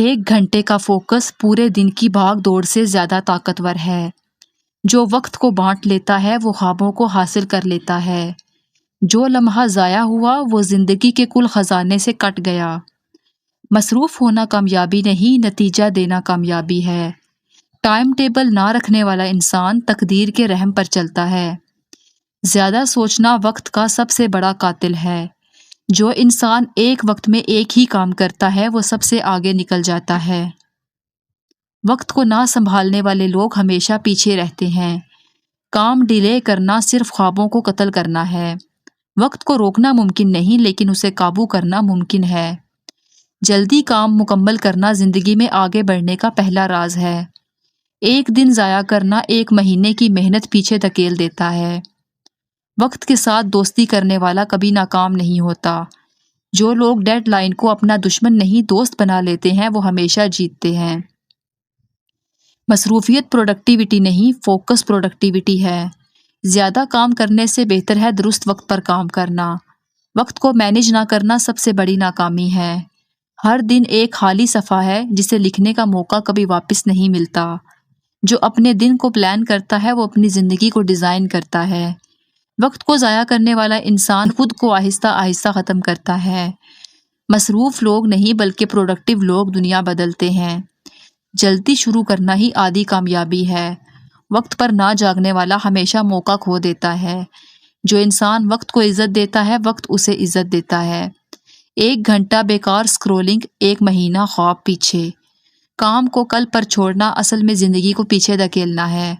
ایک گھنٹے کا فوکس پورے دن کی بھاگ دوڑ سے زیادہ طاقتور ہے۔ جو وقت کو بانٹ لیتا ہے وہ خوابوں کو حاصل کر لیتا ہے۔ جو لمحہ ضائع ہوا وہ زندگی کے کل خزانے سے کٹ گیا۔ مصروف ہونا کامیابی نہیں، نتیجہ دینا کامیابی ہے۔ ٹائم ٹیبل نہ رکھنے والا انسان تقدیر کے رحم پر چلتا ہے۔ زیادہ سوچنا وقت کا سب سے بڑا قاتل ہے۔ جو انسان ایک وقت میں ایک ہی کام کرتا ہے وہ سب سے آگے نکل جاتا ہے۔ وقت کو نہ سنبھالنے والے لوگ ہمیشہ پیچھے رہتے ہیں۔ کام ڈیلے کرنا صرف خوابوں کو قتل کرنا ہے۔ وقت کو روکنا ممکن نہیں لیکن اسے قابو کرنا ممکن ہے۔ جلدی کام مکمل کرنا زندگی میں آگے بڑھنے کا پہلا راز ہے۔ ایک دن ضائع کرنا ایک مہینے کی محنت پیچھے دھکیل دیتا ہے۔ وقت کے ساتھ دوستی کرنے والا کبھی ناکام نہیں ہوتا۔ جو لوگ ڈیڈ لائن کو اپنا دشمن نہیں دوست بنا لیتے ہیں وہ ہمیشہ جیتتے ہیں۔ مصروفیت پروڈکٹیوٹی نہیں، فوکس پروڈکٹیوٹی ہے۔ زیادہ کام کرنے سے بہتر ہے درست وقت پر کام کرنا۔ وقت کو مینج نہ کرنا سب سے بڑی ناکامی ہے۔ ہر دن ایک خالی صفحہ ہے جسے لکھنے کا موقع کبھی واپس نہیں ملتا۔ جو اپنے دن کو پلان کرتا ہے وہ اپنی زندگی کو ڈیزائن کرتا ہے۔ وقت کو ضائع کرنے والا انسان خود کو آہستہ آہستہ ختم کرتا ہے۔ مصروف لوگ نہیں بلکہ پروڈکٹیو لوگ دنیا بدلتے ہیں۔ جلدی شروع کرنا ہی آدھی کامیابی ہے۔ وقت پر نہ جاگنے والا ہمیشہ موقع کھو دیتا ہے۔ جو انسان وقت کو عزت دیتا ہے وقت اسے عزت دیتا ہے۔ ایک گھنٹہ بیکار سکرولنگ، ایک مہینہ خواب پیچھے۔ کام کو کل پر چھوڑنا اصل میں زندگی کو پیچھے دھکیلنا ہے۔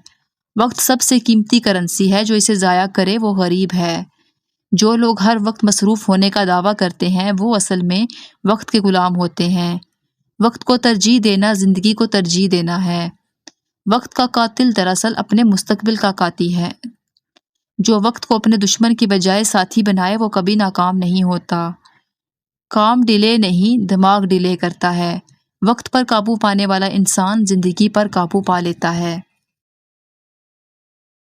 وقت سب سے قیمتی کرنسی ہے، جو اسے ضائع کرے وہ غریب ہے۔ جو لوگ ہر وقت مصروف ہونے کا دعویٰ کرتے ہیں وہ اصل میں وقت کے غلام ہوتے ہیں۔ وقت کو ترجیح دینا زندگی کو ترجیح دینا ہے۔ وقت کا قاتل دراصل اپنے مستقبل کا قاتل ہے۔ جو وقت کو اپنے دشمن کی بجائے ساتھی بنائے وہ کبھی ناکام نہیں ہوتا۔ کام ڈیلے نہیں، دماغ ڈیلے کرتا ہے۔ وقت پر قابو پانے والا انسان زندگی پر قابو پا لیتا ہے۔